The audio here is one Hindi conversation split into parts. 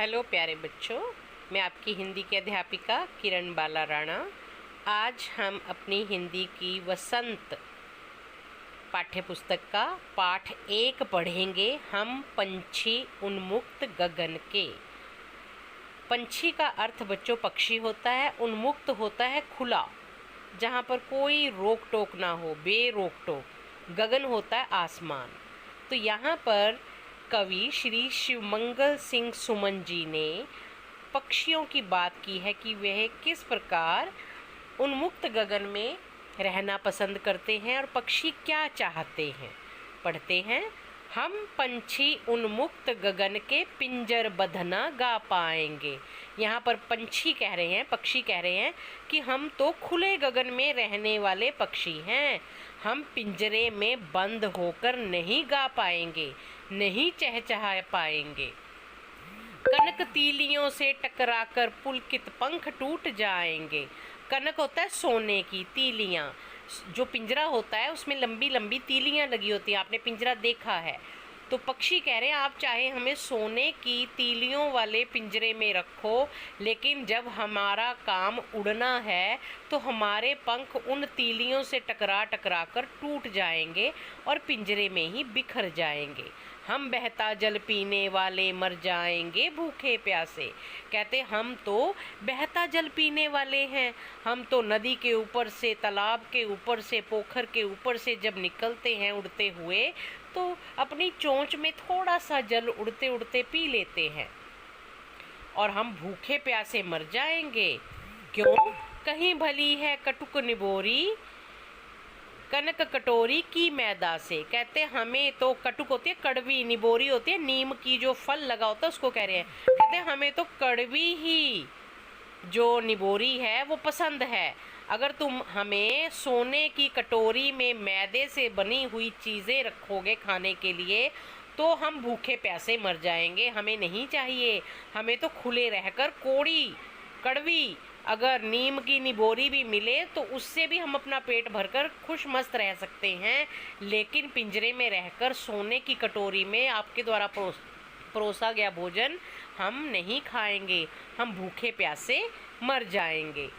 हेलो प्यारे बच्चों, मैं आपकी हिंदी की अध्यापिका किरण बाला राणा। आज हम अपनी हिंदी की वसंत पाठ्यपुस्तक का पाठ 1 पढ़ेंगे। हम पंछी उन्मुक्त गगन के। पंछी का अर्थ बच्चों पक्षी होता है, उन्मुक्त होता है खुला, जहाँ पर कोई रोक टोक ना हो, बेरोक टोक। गगन होता है आसमान। तो यहाँ पर कवि श्री शिवमंगल सिंह सुमन जी ने पक्षियों की बात की है कि वह किस प्रकार उन्मुक्त गगन में रहना पसंद करते हैं और पक्षी क्या चाहते हैं। पढ़ते हैं। हम पंछी उन्मुक्त गगन के पिंजर बंधना गा पाएंगे। यहाँ पर पंछी कह रहे हैं, पक्षी कह रहे हैं कि हम तो खुले गगन में रहने वाले पक्षी हैं। हम पिंजरे में बंद होकर नहीं गा पाएंगे, नहीं चहचहा पाएंगे। कनक तीलियों से टकराकर पुलकित पंख टूट जाएंगे। कनक होता है सोने की, तीलियाँ जो पिंजरा होता है उसमें लंबी लंबी तीलियाँ लगी होती हैं, आपने पिंजरा देखा है। तो पक्षी कह रहे हैं आप चाहे हमें सोने की तीलियों वाले पिंजरे में रखो, लेकिन जब हमारा काम उड़ना है तो हमारे पंख उन तीलियों से टकरा टकरा कर टूट जाएंगे और पिंजरे में ही बिखर जाएंगे। हम बहता जल पीने वाले मर जाएंगे भूखे प्यासे। कहते हम तो बहता जल पीने वाले हैं। हम तो नदी के ऊपर से, तालाब के ऊपर से, पोखर के ऊपर से जब निकलते हैं उड़ते हुए, तो अपनी चोंच में थोड़ा सा जल उड़ते उड़ते पी लेते हैं और हम भूखे प्यासे मर जाएंगे। क्यों? कहीं भली है कटुक निबोरी कनक कटोरी की मैदा से। कहते हमें तो कटुक होती है, कड़वी, निबोरी होती है नीम की जो फल लगा होता है उसको कह रहे हैं। कहते हमें तो कड़वी ही जो निबोरी है वो पसंद है। अगर तुम हमें सोने की कटोरी में मैदे से बनी हुई चीज़ें रखोगे खाने के लिए तो हम भूखे प्यासे मर जाएंगे। हमें नहीं चाहिए। हमें तो खुले रहकर कोड़ी, कड़वी, अगर नीम की निबोरी भी मिले तो उससे भी हम अपना पेट भरकर खुश मस्त रह सकते हैं, लेकिन पिंजरे में रहकर सोने की कटोरी में आपके द्वारा परोसा गया भोजन हम नहीं खाएंगे। हम भूखे प्यासे मर जाएंगे।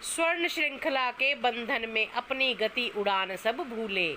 स्वर्ण श्रृंखला के बंधन में अपनी गति उड़ान सब भूले।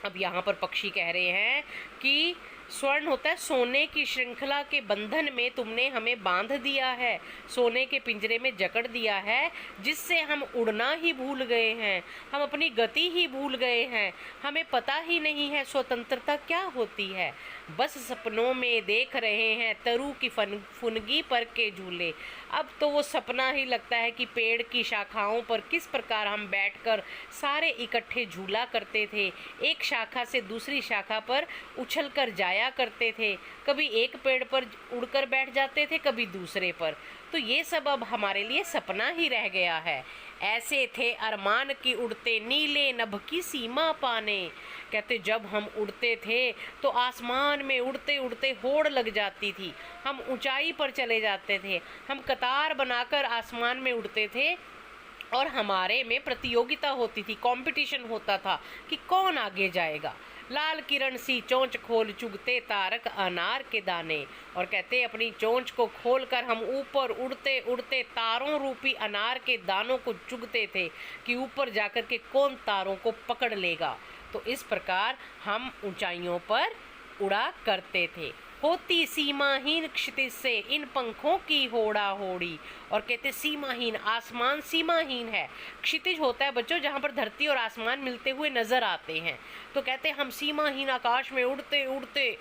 अब यहाँ पर पक्षी कह रहे हैं कि स्वर्ण होता है सोने की श्रृंखला के बंधन में तुमने हमें बांध दिया है, सोने के पिंजरे में जकड़ दिया है, जिससे हम उड़ना ही भूल गए हैं, हम अपनी गति ही भूल गए हैं। हमें पता ही नहीं है स्वतंत्रता क्या होती है। बस सपनों में देख रहे हैं तरु की फुनगी पर के झूले। अब तो वो सपना ही लगता है कि पेड़ की शाखाओं पर किस प्रकार हम बैठकर सारे इकट्ठे झूला करते थे, एक शाखा से दूसरी शाखा पर उछल कर जाया करते थे। कभी एक पेड़ पर उड़कर बैठ जाते थे, कभी दूसरे पर। तो ये सब अब हमारे लिए सपना ही रह गया है। ऐसे थे अरमान की उड़ते नीले नभ की सीमा पाने। कहते जब हम उड़ते थे तो आसमान में उड़ते उड़ते होड़ लग जाती थी, हम ऊंचाई पर चले जाते थे, हम कतार बनाकर आसमान में उड़ते थे और हमारे में प्रतियोगिता होती थी, कंपटीशन होता था कि कौन आगे जाएगा। लाल किरण सी चोंच खोल चुगते तारक अनार के दाने। और कहते अपनी चोंच को खोलकर हम ऊपर उड़ते उड़ते तारों रूपी अनार के दानों को चुगते थे कि ऊपर जाकर के कौन तारों को पकड़ लेगा। तो इस प्रकार हम ऊंचाइयों पर उड़ा करते थे। होती सीमाहीन क्षितिज से इन पंखों की होड़ा होड़ी। और कहते सीमाहीन, आसमान सीमाहीन है। क्षितिज होता है बच्चों जहाँ पर धरती और आसमान मिलते हुए नजर आते हैं। तो कहते हम सीमाहीन आकाश में उड़ते उड़ते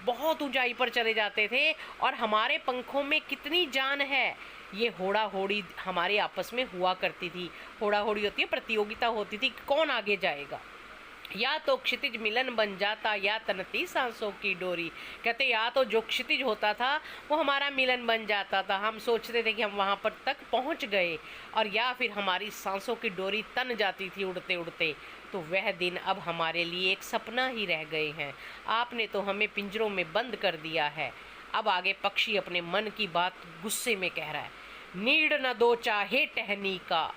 बहुत ऊंचाई पर चले जाते थे और हमारे पंखों में कितनी जान है। ये होड़ा होड़ी हमारे आपस में हुआ करती थी। होड़ा होड़ी होती है, प्रतियोगिता होती थी कौन आगे जाएगा। या तो क्षितिज मिलन बन जाता या तनती सांसों की डोरी। कहते या तो जो क्षितिज होता था वो हमारा मिलन बन जाता था, हम सोचते थे कि हम वहाँ पर तक पहुँच गए, और या फिर हमारी सांसों की डोरी तन जाती थी उड़ते उड़ते। तो वह दिन अब हमारे लिए एक सपना ही रह गए हैं। आपने तो हमें पिंजरों में बंद कर दिया है। अब आगे पक्षी अपने मन की बात गुस्से में कह रहा है। नीड़ न दो चाहे टहनी का,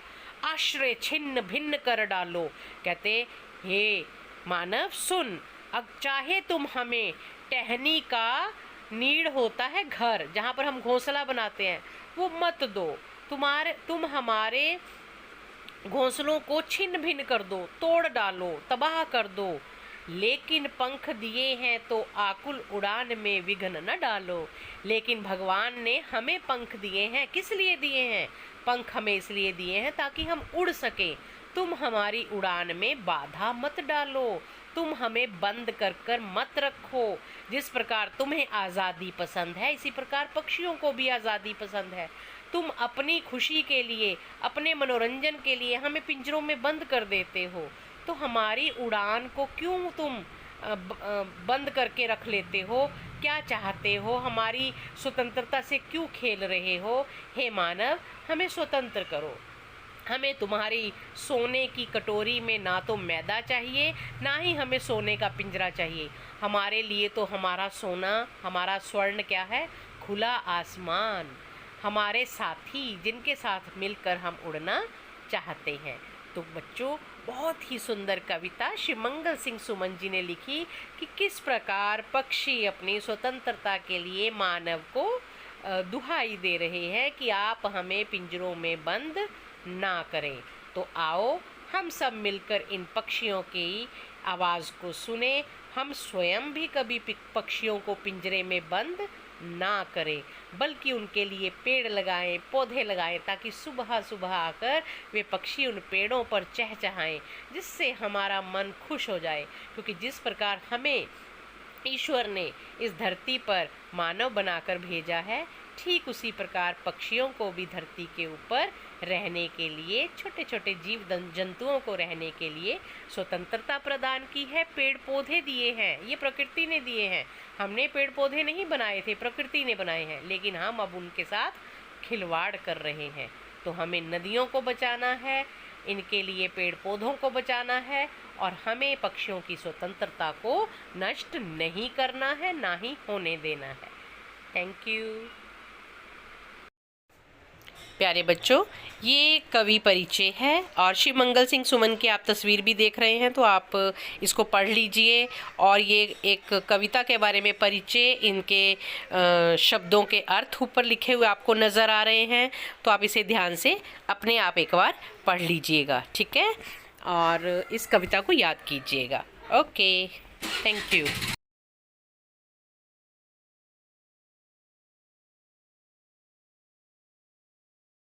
आश्रय छिन्न भिन्न कर डालो। कहते हे मानव सुन, अब चाहे तुम हमें टहनी का नीड़ होता है घर, जहाँ पर हम घोंसला बनाते हैं, वो मत दो। तुम हमारे घोंसलों को छिन्न भिन्न कर दो, तोड़ डालो, तबाह कर दो। लेकिन पंख दिए हैं तो आकुल उड़ान में विघ्न न डालो। लेकिन भगवान ने हमें पंख दिए हैं, किस लिए दिए हैं? पंख हमें इसलिए दिए हैं ताकि हम उड़ सकें। तुम हमारी उड़ान में बाधा मत डालो, तुम हमें बंद कर कर मत रखो। जिस प्रकार तुम्हें आज़ादी पसंद है, इसी प्रकार पक्षियों को भी आज़ादी पसंद है। तुम अपनी खुशी के लिए, अपने मनोरंजन के लिए हमें पिंजरों में बंद कर देते हो, तो हमारी उड़ान को क्यों तुम बंद करके रख लेते हो? क्या चाहते हो? हमारी स्वतंत्रता से क्यों खेल रहे हो? हे मानव, हमें स्वतंत्र करो। हमें तुम्हारी सोने की कटोरी में ना तो मैदा चाहिए, ना ही हमें सोने का पिंजरा चाहिए। हमारे लिए तो हमारा सोना, हमारा स्वर्ण क्या है? खुला आसमान, हमारे साथी, जिनके साथ मिलकर हम उड़ना चाहते हैं। तो बच्चों, बहुत ही सुंदर कविता श्री मंगल सिंह सुमन जी ने लिखी कि किस प्रकार पक्षी अपनी स्वतंत्रता के लिए मानव को दुहाई दे रहे हैं कि आप हमें पिंजरों में बंद ना करें। तो आओ हम सब मिलकर इन पक्षियों की आवाज़ को सुने। हम स्वयं भी कभी पक्षियों को पिंजरे में बंद ना करें, बल्कि उनके लिए पेड़ लगाएं, पौधे लगाएं, ताकि सुबह सुबह आकर वे पक्षी उन पेड़ों पर चहचहाएं, जिससे हमारा मन खुश हो जाए। क्योंकि जिस प्रकार हमें ईश्वर ने इस धरती पर मानव बनाकर भेजा है, ठीक उसी प्रकार पक्षियों को भी धरती के ऊपर रहने के लिए, छोटे छोटे जीव जंतुओं को रहने के लिए स्वतंत्रता प्रदान की है। पेड़ पौधे दिए हैं, ये प्रकृति ने दिए हैं। हमने पेड़ पौधे नहीं बनाए थे, प्रकृति ने बनाए हैं, लेकिन हम अब उनके साथ खिलवाड़ कर रहे हैं। तो हमें नदियों को बचाना है, इनके लिए पेड़ पौधों को बचाना है, और हमें पक्षियों की स्वतंत्रता को नष्ट नहीं करना है, ना ही होने देना है। Thank you. प्यारे बच्चों, ये कवि परिचय है, और श्री मंगल सिंह सुमन की आप तस्वीर भी देख रहे हैं, तो आप इसको पढ़ लीजिए। और ये एक कविता के बारे में परिचय, इनके शब्दों के अर्थ ऊपर लिखे हुए आपको नज़र आ रहे हैं, तो आप इसे ध्यान से अपने आप एक बार पढ़ लीजिएगा, ठीक है? और इस कविता को याद कीजिएगा। Okay, thank you.